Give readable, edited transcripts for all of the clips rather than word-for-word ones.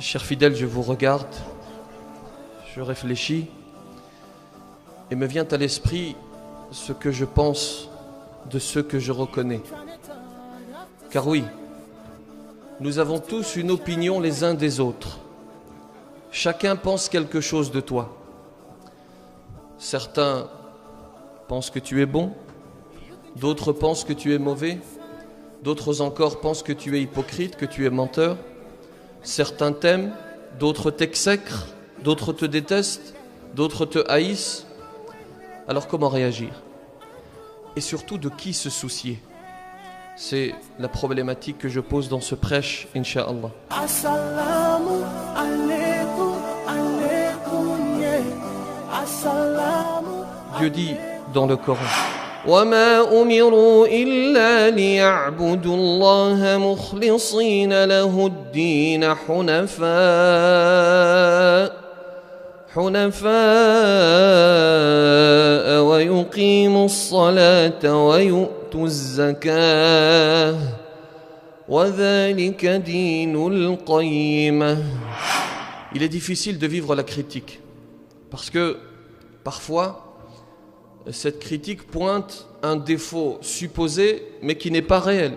Chers fidèles, je vous regarde, je réfléchis et me vient à l'esprit ce que je pense de ceux que je reconnais. Car oui, nous avons tous une opinion les uns des autres. Chacun pense quelque chose de toi. Certains pensent que tu es bon, d'autres pensent que tu es mauvais, d'autres encore pensent que tu es hypocrite, que tu es menteur. Certains t'aiment, d'autres t'exècrent, d'autres te détestent, d'autres te haïssent. Alors comment réagir? Et surtout de qui se soucier? C'est la problématique que je pose dans ce prêche, Inch'Allah. Assalamu alaikum, alaikum, yeah. Assalamu. Dieu dit dans le Coran: وَمَا أُمِرُوا إِلَّا لِيَعْبُدُوا اللَّهَ مُخْلِصِينَ لَهُ الدِّينَ حُنَفَاءَ وَيُقِيمُوا الصَّلَاةَ وَيُؤْتُوا الزَّكَاةَ وَذَلِكَ دِينُ الْقَيِّمَةِ. Il est difficile de vivre la critique parce que parfois cette critique pointe un défaut supposé mais qui n'est pas réel,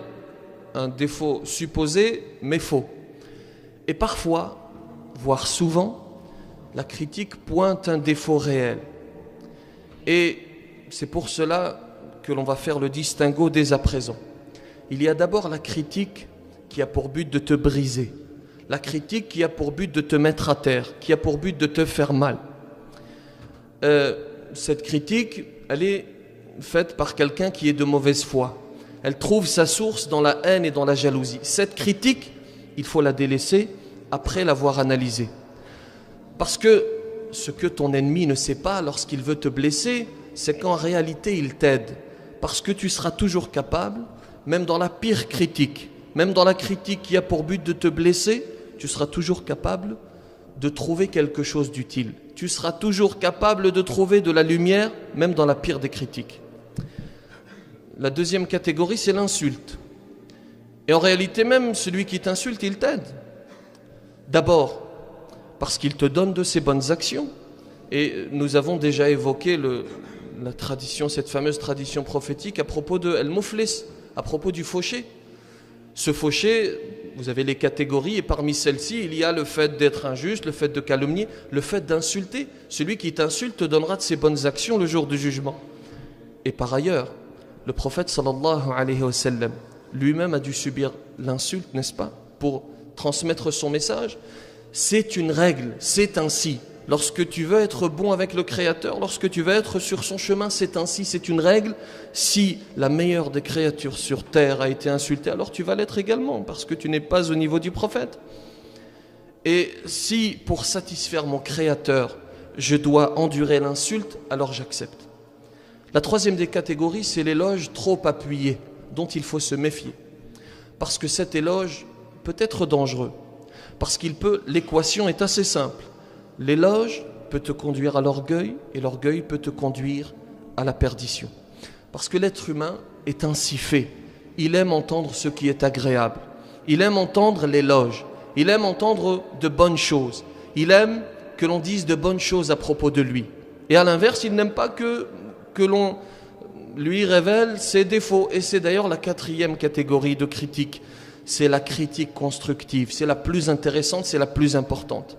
un défaut supposé mais faux. Et parfois, voire souvent, la critique pointe un défaut réel. Et c'est pour cela que l'on va faire le distinguo dès à présent. Il y a d'abord la critique qui a pour but de te briser, la critique qui a pour but de te mettre à terre, qui a pour but de te faire mal. Cette critique, elle est faite par quelqu'un qui est de mauvaise foi. Elle trouve sa source dans la haine et dans la jalousie. Cette critique, il faut la délaisser après l'avoir analysée. Parce que ce que ton ennemi ne sait pas lorsqu'il veut te blesser, c'est qu'en réalité il t'aide. Parce que tu seras toujours capable, même dans la pire critique, même dans la critique qui a pour but de te blesser, tu seras toujours capable de trouver quelque chose d'utile. Tu seras toujours capable de trouver de la lumière, même dans la pire des critiques. La deuxième catégorie, c'est l'insulte. Et en réalité même, celui qui t'insulte, il t'aide. D'abord, parce qu'il te donne de ses bonnes actions. Et nous avons déjà évoqué la tradition, cette fameuse tradition prophétique à propos de El-Mouflis, à propos du fauché. Ce fauché, vous avez les catégories, et parmi celles-ci, il y a le fait d'être injuste, le fait de calomnier, le fait d'insulter. Celui qui t'insulte te donnera de ses bonnes actions le jour du jugement. Et par ailleurs, le prophète sallallahu alayhi wa sallam lui-même a dû subir l'insulte, n'est-ce pas, pour transmettre son message. C'est une règle, c'est ainsi. Lorsque tu veux être bon avec le Créateur, lorsque tu veux être sur son chemin, c'est ainsi, c'est une règle. Si la meilleure des créatures sur terre a été insultée, alors tu vas l'être également, parce que tu n'es pas au niveau du prophète. Et si, pour satisfaire mon Créateur, je dois endurer l'insulte, alors j'accepte. La troisième des catégories, c'est l'éloge trop appuyé, dont il faut se méfier. Parce que cet éloge peut être dangereux. Parce l'équation est assez simple. L'éloge peut te conduire à l'orgueil et l'orgueil peut te conduire à la perdition. Parce que l'être humain est ainsi fait. Il aime entendre ce qui est agréable. Il aime entendre l'éloge. Il aime entendre de bonnes choses. Il aime que l'on dise de bonnes choses à propos de lui. Et à l'inverse, il n'aime pas que l'on lui révèle ses défauts. Et c'est d'ailleurs la quatrième catégorie de critique. C'est la critique constructive, c'est la plus intéressante, c'est la plus importante.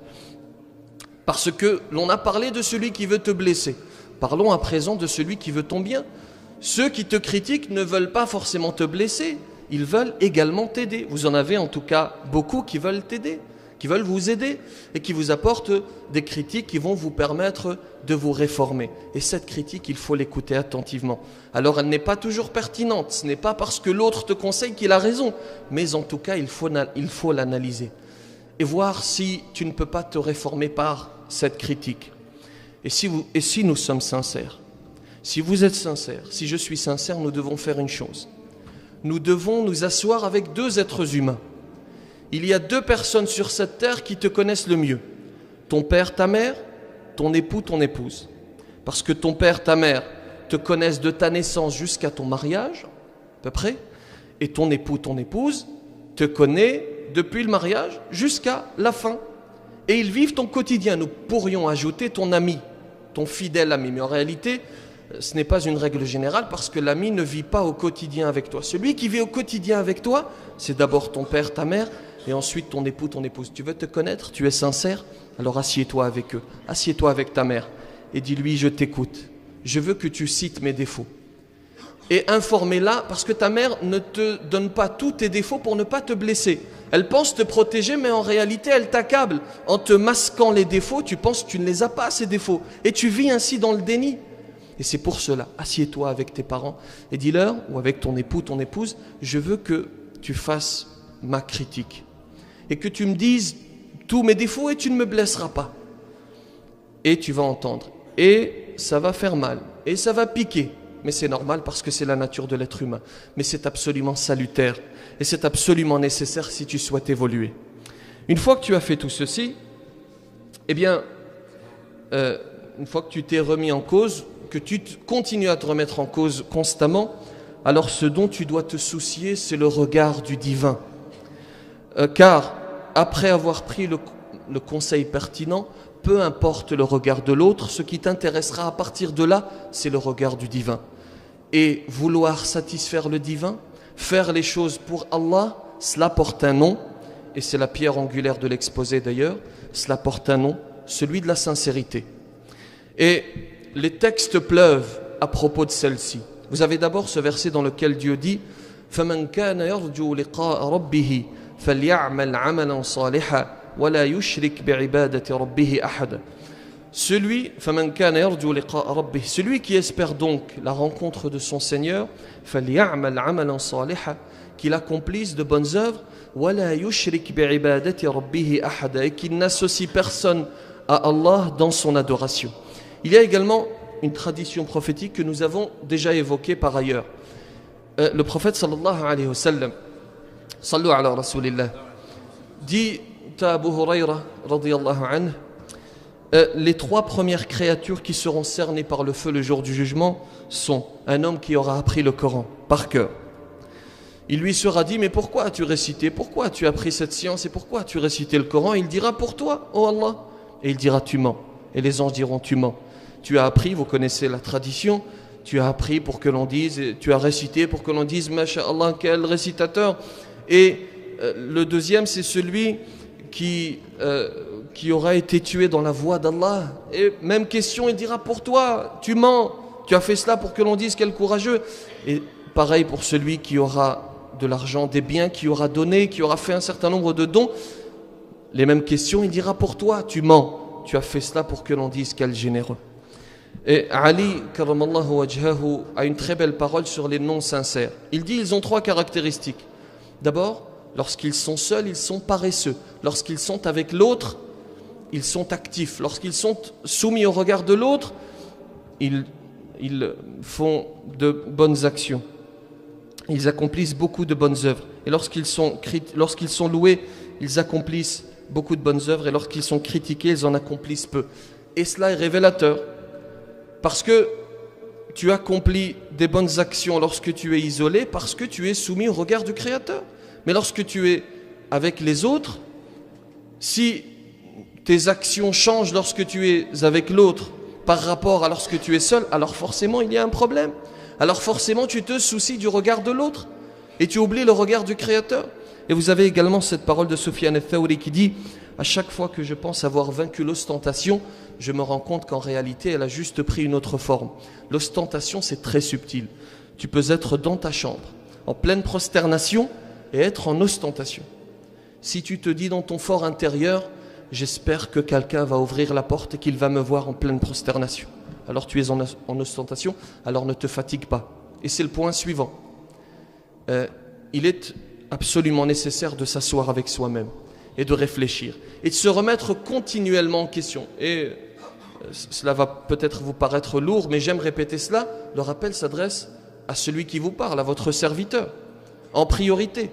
Parce que l'on a parlé de celui qui veut te blesser. Parlons à présent de celui qui veut ton bien. Ceux qui te critiquent ne veulent pas forcément te blesser, ils veulent également t'aider. Vous en avez en tout cas beaucoup qui veulent t'aider, qui veulent vous aider et qui vous apportent des critiques qui vont vous permettre de vous réformer. Et cette critique, il faut l'écouter attentivement. Alors elle n'est pas toujours pertinente, ce n'est pas parce que l'autre te conseille qu'il a raison, mais en tout cas il faut l'analyser et voir si tu ne peux pas te réformer par cette critique. Et si nous sommes sincères, si vous êtes sincères, si je suis sincère, nous devons faire une chose. Nous devons nous asseoir avec deux êtres humains. Il y a deux personnes sur cette terre qui te connaissent le mieux. Ton père, ta mère, ton époux, ton épouse. Parce que ton père, ta mère te connaissent de ta naissance jusqu'à ton mariage, à peu près, et ton époux, ton épouse te connaît depuis le mariage jusqu'à la fin et ils vivent ton quotidien. Nous pourrions ajouter ton ami, ton fidèle ami, mais en réalité, ce n'est pas une règle générale parce que l'ami ne vit pas au quotidien avec toi. Celui qui vit au quotidien avec toi, c'est d'abord ton père, ta mère, et ensuite ton époux, ton épouse. Tu veux te connaître, tu es sincère, alors assieds-toi avec eux, assieds-toi avec ta mère et dis-lui je t'écoute, je veux que tu cites mes défauts. Et informez-la parce que ta mère ne te donne pas tous tes défauts pour ne pas te blesser. Elle pense te protéger mais en réalité elle t'accable. En te masquant les défauts, tu penses que tu ne les as pas ces défauts et tu vis ainsi dans le déni. Et c'est pour cela, assieds-toi avec tes parents et dis-leur, ou avec ton époux, ton épouse, je veux que tu fasses ma critique et que tu me dises tous mes défauts et tu ne me blesseras pas. Et tu vas entendre. Et ça va faire mal. Et ça va piquer. Mais c'est normal parce que c'est la nature de l'être humain. Mais c'est absolument salutaire. Et c'est absolument nécessaire si tu souhaites évoluer. Une fois que tu as fait tout ceci, eh bien, une fois que tu t'es remis en cause, que tu continues à te remettre en cause constamment, alors ce dont tu dois te soucier, c'est le regard du divin. Car après avoir pris le conseil pertinent, peu importe le regard de l'autre, ce qui t'intéressera à partir de là, c'est le regard du divin. Et vouloir satisfaire le divin, faire les choses pour Allah, cela porte un nom, et c'est la pierre angulaire de l'exposé d'ailleurs, cela porte un nom, celui de la sincérité. Et les textes pleuvent à propos de celle-ci. Vous avez d'abord ce verset dans lequel Dieu dit « فَمَنْ كَانَ يَرْجُو لِقَاءَ رَبِّهِ فَلْيَعْمَلْ عَمَلًا صَالِحًا وَلَا يُشْرِكْ بِعِبَادَةِ رَبِّهِ أَحَدًا » Celui qui espère donc la rencontre de son Seigneur, فَلْيَعْمَلْ عَمَلًا صَالِحًا, qu'il accomplisse de bonnes œuvres, وَلَا يُشْرِكْ بِعِبَادَةِ رَبِّهِ أَحَدًا, et qu'il n'associe personne à Allah dans son adoration. Il y a également une tradition prophétique que nous avons déjà évoquée par ailleurs. Le prophète sallallahu alayhi wa sallam, sallu ala rasulillah, dit à Abu Huraira radiyallahu anhu, les trois premières créatures qui seront cernées par le feu le jour du jugement sont un homme qui aura appris le Coran par cœur. Il lui sera dit, mais pourquoi as-tu récité, pourquoi as-tu appris cette science et pourquoi as-tu récité le Coran? Il dira, pour toi, oh Allah. Et il dira, tu mens. Et les anges diront, tu mens. Tu as appris, vous connaissez la tradition, tu as appris pour que l'on dise, tu as récité pour que l'on dise, Masha'Allah, quel récitateur. Et le deuxième, c'est celui qui aura été tué dans la voie d'Allah. Et même question, il dira, pour toi, tu mens. Tu as fait cela pour que l'on dise, quel courageux. Et pareil pour celui qui aura de l'argent, des biens, qui aura donné, qui aura fait un certain nombre de dons. Les mêmes questions, il dira, pour toi, tu mens. Tu as fait cela pour que l'on dise, quel généreux. Et Ali, karamallahu wajhahu, a une très belle parole sur les non sincères. Il dit, ils ont trois caractéristiques. D'abord, lorsqu'ils sont seuls, ils sont paresseux. Lorsqu'ils sont avec l'autre, ils sont actifs. Lorsqu'ils sont soumis au regard de l'autre, ils font de bonnes actions. Ils accomplissent beaucoup de bonnes œuvres. Et lorsqu'ils sont loués, ils accomplissent beaucoup de bonnes œuvres. Et lorsqu'ils sont critiqués, ils en accomplissent peu. Et cela est révélateur. Parce que tu accomplis des bonnes actions lorsque tu es isolé, parce que tu es soumis au regard du Créateur. Mais lorsque tu es avec les autres, si tes actions changent lorsque tu es avec l'autre par rapport à lorsque tu es seul, alors forcément il y a un problème. Alors forcément tu te soucies du regard de l'autre et tu oublies le regard du Créateur. Et vous avez également cette parole de Sufyan al-Thawri qui dit « À chaque fois que je pense avoir vaincu l'ostentation, je me rends compte qu'en réalité, elle a juste pris une autre forme. L'ostentation, c'est très subtil. Tu peux être dans ta chambre, en pleine prosternation, et être en ostentation. Si tu te dis dans ton fort intérieur, j'espère que quelqu'un va ouvrir la porte et qu'il va me voir en pleine prosternation. Alors tu es en ostentation, alors ne te fatigue pas. Et c'est le point suivant. Il est absolument nécessaire de s'asseoir avec soi-même et de réfléchir et de se remettre continuellement en question. Et cela va peut-être vous paraître lourd, mais j'aime répéter cela. Le rappel s'adresse à celui qui vous parle, à votre serviteur, en priorité.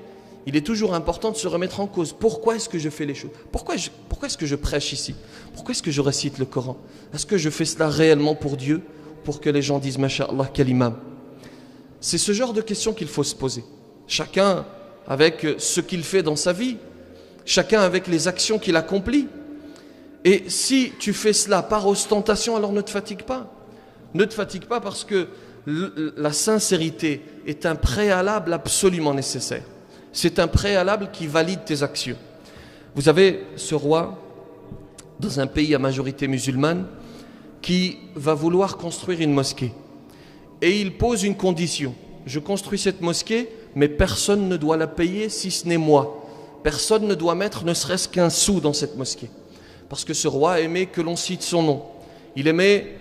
Il est toujours important de se remettre en cause. Pourquoi est-ce que je fais les choses? Pourquoi est-ce que je prêche ici? Pourquoi est-ce que je récite le Coran? Est-ce que je fais cela réellement pour Dieu? Pour que les gens disent, Masha'Allah, quel imam? C'est ce genre de questions qu'il faut se poser. Chacun avec ce qu'il fait dans sa vie, chacun avec les actions qu'il accomplit. Et si tu fais cela par ostentation, alors ne te fatigue pas. Ne te fatigue pas parce que la sincérité est un préalable absolument nécessaire. C'est un préalable qui valide tes actions. Vous avez ce roi, dans un pays à majorité musulmane, qui va vouloir construire une mosquée. Et il pose une condition. Je construis cette mosquée, mais personne ne doit la payer si ce n'est moi. Personne ne doit mettre ne serait-ce qu'un sou dans cette mosquée. Parce que ce roi aimait que l'on cite son nom. Il aimait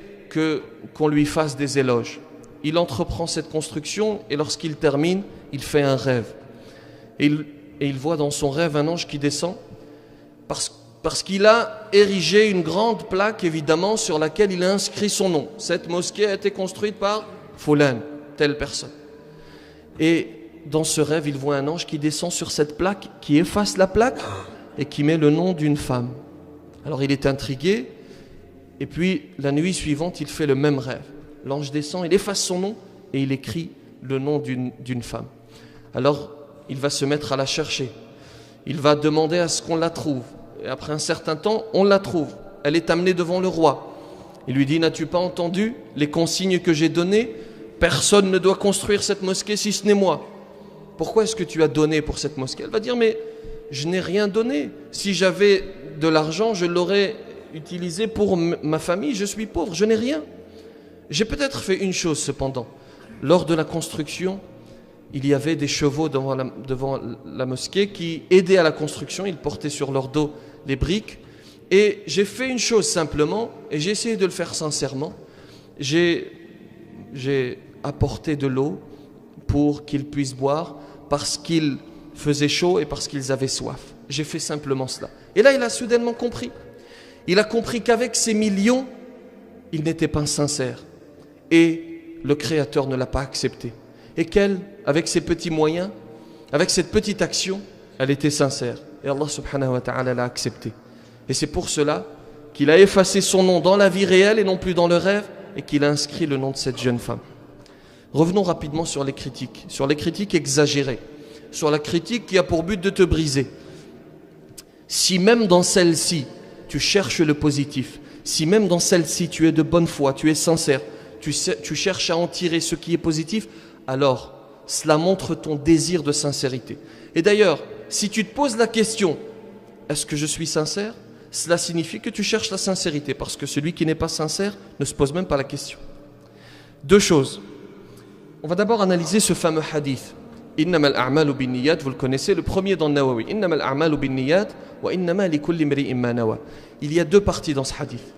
qu'on lui fasse des éloges. Il entreprend cette construction et lorsqu'il termine, il fait un rêve. Et il voit dans son rêve un ange qui descend parce qu'il a érigé une grande plaque, évidemment, sur laquelle il a inscrit son nom. Cette mosquée a été construite par Fulan, telle personne. Et dans ce rêve, il voit un ange qui descend sur cette plaque, qui efface la plaque et qui met le nom d'une femme. Alors il est intrigué, et puis la nuit suivante, il fait le même rêve. L'ange descend, il efface son nom et il écrit le nom d'une femme. Alors il va se mettre à la chercher. Il va demander à ce qu'on la trouve. Et après un certain temps, on la trouve. Elle est amenée devant le roi. Il lui dit, n'as-tu pas entendu les consignes que j'ai données? Personne ne doit construire cette mosquée si ce n'est moi. Pourquoi est-ce que tu as donné pour cette mosquée? Elle va dire, mais je n'ai rien donné. Si j'avais de l'argent, je l'aurais utilisé pour ma famille. Je suis pauvre, je n'ai rien. J'ai peut-être fait une chose cependant. Lors de la construction, il y avait des chevaux devant la mosquée qui aidaient à la construction. Ils portaient sur leur dos les briques. Et j'ai fait une chose simplement, et j'ai essayé de le faire sincèrement. J'ai apporté de l'eau pour qu'ils puissent boire parce qu'il faisait chaud et parce qu'ils avaient soif. J'ai fait simplement cela. Et là, il a soudainement compris. Il a compris qu'avec ces millions, il n'était pas sincère. Et le Créateur ne l'a pas accepté. Et qu'elle, avec ses petits moyens, avec cette petite action, elle était sincère. Et Allah subhanahu wa ta'ala l'a accepté. Et c'est pour cela qu'il a effacé son nom dans la vie réelle et non plus dans le rêve, et qu'il a inscrit le nom de cette jeune femme. Revenons rapidement sur les critiques exagérées, sur la critique qui a pour but de te briser. Si même dans celle-ci, tu cherches le positif, si même dans celle-ci, tu es de bonne foi, tu es sincère, tu cherches à en tirer ce qui est positif, alors cela montre ton désir de sincérité. Et d'ailleurs, si tu te poses la question, est-ce que je suis sincère? Cela signifie que tu cherches la sincérité, parce que celui qui n'est pas sincère ne se pose même pas la question. Deux choses. On va d'abord analyser ce fameux hadith. Innamal a'malu binniyat, vous le connaissez, le premier dans le Nawawi. Innamal a'malu binniyat wa innama likulli imri'in ma nawa. Il y a deux parties dans ce hadith.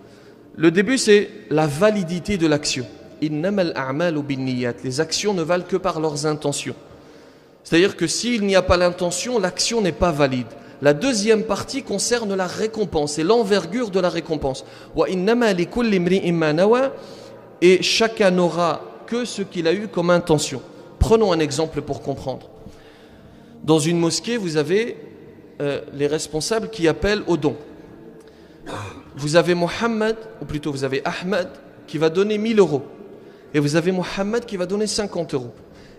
Le début, c'est la validité de l'action. Innamal a'malu binniyat. Les actions ne valent que par leurs intentions. C'est-à-dire que s'il n'y a pas l'intention, l'action n'est pas valide. La deuxième partie concerne la récompense et l'envergure de la récompense. Wa innama likulli imri'in ma nawa. Et chacun n'aura que ce qu'il a eu comme intention. Prenons un exemple pour comprendre. Dans une mosquée, vous avez les responsables qui appellent au don. Vous avez Mohammed, ou plutôt vous avez Ahmed, qui va donner 1000 euros. Et vous avez Mohammed qui va donner 50 euros.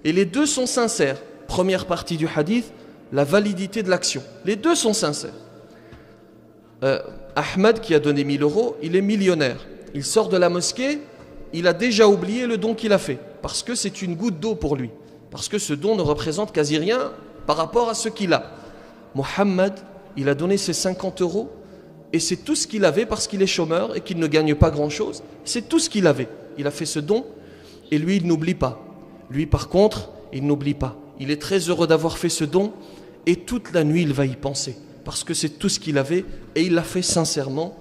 Et les deux sont sincères. Première partie du hadith, la validité de l'action. Les deux sont sincères. Ahmed qui a donné 1000 euros, il est millionnaire. Il sort de la mosquée, il a déjà oublié le don qu'il a fait. Parce que c'est une goutte d'eau pour lui. Parce que ce don ne représente quasi rien par rapport à ce qu'il a. Mohammed, il a donné ses 50 euros et c'est tout ce qu'il avait parce qu'il est chômeur et qu'il ne gagne pas grand-chose. C'est tout ce qu'il avait. Il a fait ce don et lui, il n'oublie pas. Lui, par contre, il n'oublie pas. Il est très heureux d'avoir fait ce don et toute la nuit, il va y penser. Parce que c'est tout ce qu'il avait et il l'a fait sincèrement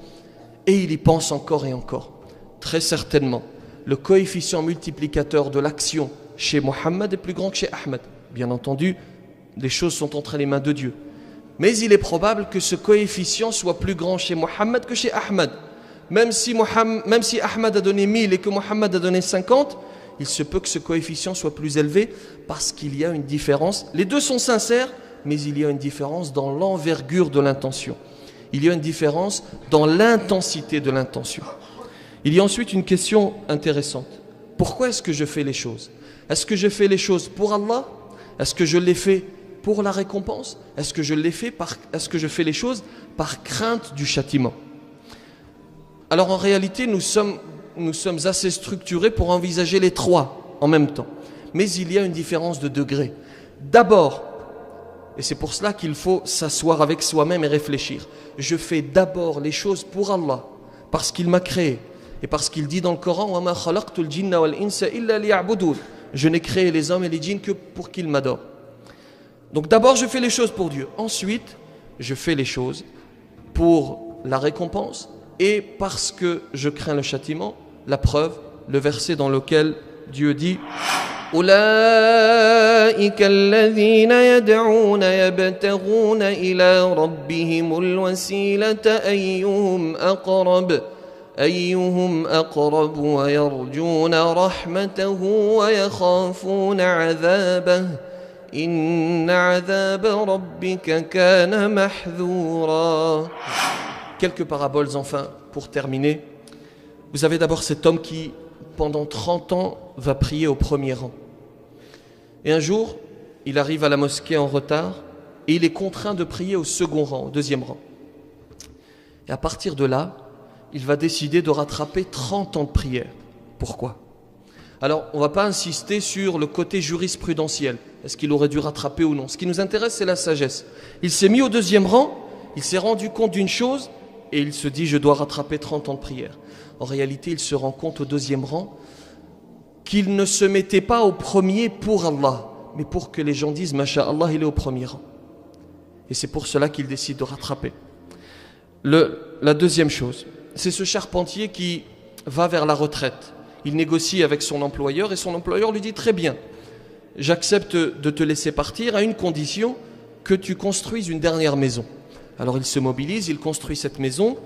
et il y pense encore et encore. Très certainement, le coefficient multiplicateur de l'action chez Mohammed est plus grand que chez Ahmed. Bien entendu, les choses sont entre les mains de Dieu. Mais il est probable que ce coefficient soit plus grand chez Mohammed que chez Ahmed. Même si Ahmed a donné 1000 et que Mohammed a donné 50, il se peut que ce coefficient soit plus élevé parce qu'il y a une différence. Les deux sont sincères, mais il y a une différence dans l'envergure de l'intention. Il y a une différence dans l'intensité de l'intention. Il y a ensuite une question intéressante. Pourquoi est-ce que je fais les choses? Est-ce que je fais les choses pour Allah? Est-ce que je les fais pour la récompense? Est-ce que je fais les choses par crainte du châtiment? Alors en réalité, nous sommes assez structurés pour envisager les trois en même temps. Mais il y a une différence de degré. D'abord, et c'est pour cela qu'il faut s'asseoir avec soi-même et réfléchir. Je fais d'abord les choses pour Allah, parce qu'il m'a créé. Et parce qu'il dit dans le Coran, وَمَا خَلَقْتُ الْجِنَّ وَالْإِنسَ إِلَّا لِيَعْبُدُونَ. Je n'ai créé les hommes et les djinns que pour qu'ils m'adorent. Donc d'abord, je fais les choses pour Dieu. Ensuite, je fais les choses pour la récompense et parce que je crains le châtiment. La preuve, le verset dans lequel Dieu dit أولئك الذين يدعون يبتغون إلى ربهم الوسيلة أيهم أقرب ويرجون رحمته ويخافون عذابه إن عذاب ربك كان محذورا. Quelques paraboles enfin pour terminer. Vous avez d'abord cet homme qui pendant 30 ans va prier au premier rang. Et un jour, il arrive à la mosquée en retard et il est contraint de prier au second rang, au deuxième rang. Et à partir de là, il va décider de rattraper 30 ans de prière. Pourquoi ? Alors, on ne va pas insister sur le côté jurisprudentiel. Est-ce qu'il aurait dû rattraper ou non ? Ce qui nous intéresse, c'est la sagesse. Il s'est mis au deuxième rang, il s'est rendu compte d'une chose et il se dit « je dois rattraper 30 ans de prière ». En réalité, il se rend compte au deuxième rang qu'il ne se mettait pas au premier pour Allah, mais pour que les gens disent « Masha'Allah, il est au premier rang ». Et c'est pour cela qu'il décide de rattraper. La deuxième chose, c'est ce charpentier qui va vers la retraite. Il négocie avec son employeur et son employeur lui dit « Très bien, j'accepte de te laisser partir à une condition que tu construises une dernière maison ». Alors il se mobilise, il construit cette maison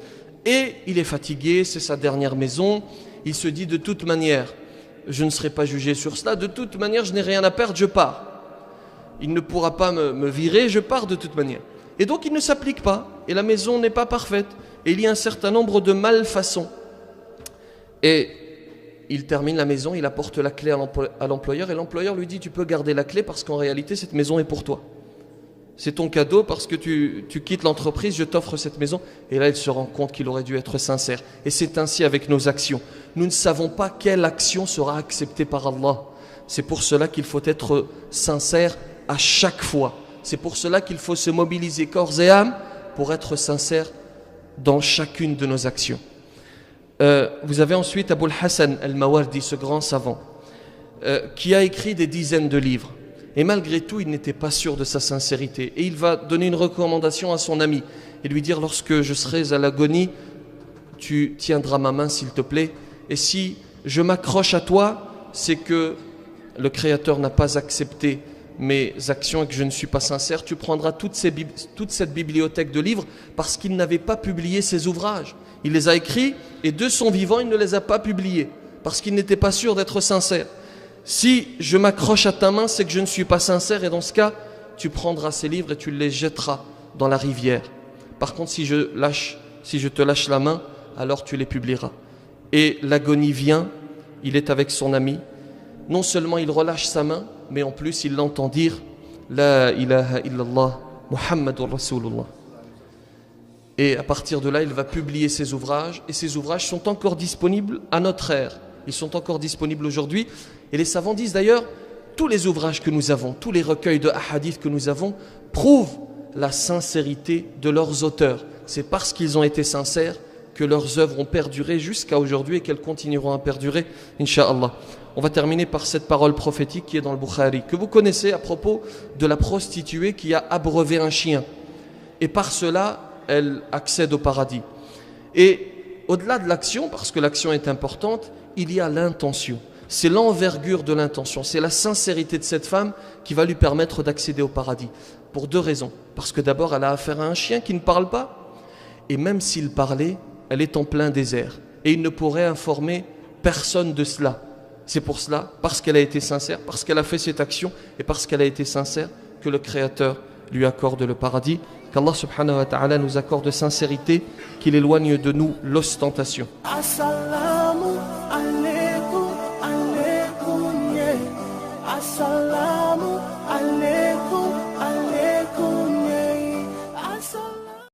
et il est fatigué, c'est sa dernière maison. Il se dit de toute manière, je ne serai pas jugé sur cela, de toute manière je n'ai rien à perdre, je pars. Il ne pourra pas me virer, je pars de toute manière. Et donc il ne s'applique pas et la maison n'est pas parfaite. Et il y a un certain nombre de malfaçons. Et il termine la maison, il apporte la clé à l'employeur et l'employeur lui dit tu peux garder la clé parce qu'en réalité cette maison est pour toi. C'est ton cadeau parce que tu quittes l'entreprise, je t'offre cette maison. Et là, il se rend compte qu'il aurait dû être sincère. Et c'est ainsi avec nos actions. Nous ne savons pas quelle action sera acceptée par Allah. C'est pour cela qu'il faut être sincère à chaque fois. C'est pour cela qu'il faut se mobiliser corps et âme pour être sincère dans chacune de nos actions. Vous avez ensuite Abul Hassan al-Mawardi, ce grand savant, qui a écrit des dizaines de livres. Et malgré tout, il n'était pas sûr de sa sincérité. Et il va donner une recommandation à son ami et lui dire, lorsque je serai à l'agonie, tu tiendras ma main s'il te plaît. Et si je m'accroche à toi, c'est que le Créateur n'a pas accepté mes actions et que je ne suis pas sincère. Tu prendras toute cette bibliothèque de livres parce qu'il n'avait pas publié ses ouvrages. Il les a écrits et de son vivant, il ne les a pas publiés parce qu'il n'était pas sûr d'être sincère. Si je m'accroche à ta main, c'est que je ne suis pas sincère et dans ce cas, tu prendras ces livres et tu les jetteras dans la rivière. Par contre, si je te lâche la main, alors tu les publieras. Et l'agonie vient, il est avec son ami. Non seulement il relâche sa main, mais en plus il l'entend dire La ilaha illallah, Muhammadur Rasulullah. Et à partir de là, il va publier ses ouvrages et ces ouvrages sont encore disponibles à notre ère. Ils sont encore disponibles aujourd'hui. Et les savants disent d'ailleurs, tous les ouvrages que nous avons, tous les recueils de hadiths que nous avons, prouvent la sincérité de leurs auteurs. C'est parce qu'ils ont été sincères que leurs œuvres ont perduré jusqu'à aujourd'hui et qu'elles continueront à perdurer, Inch'Allah. On va terminer par cette parole prophétique qui est dans le Bukhari, que vous connaissez à propos de la prostituée qui a abreuvé un chien. Et par cela, elle accède au paradis. Et au-delà de l'action, parce que l'action est importante, il y a l'intention. C'est l'envergure de l'intention, c'est la sincérité de cette femme qui va lui permettre d'accéder au paradis. Pour deux raisons. Parce que d'abord, elle a affaire à un chien qui ne parle pas. Et même s'il parlait, elle est en plein désert. Et il ne pourrait informer personne de cela. C'est pour cela, parce qu'elle a été sincère, parce qu'elle a fait cette action et parce qu'elle a été sincère, que le Créateur lui accorde le paradis. Qu'Allah subhanahu wa ta'ala nous accorde sincérité, qu'il éloigne de nous l'ostentation. Assalamu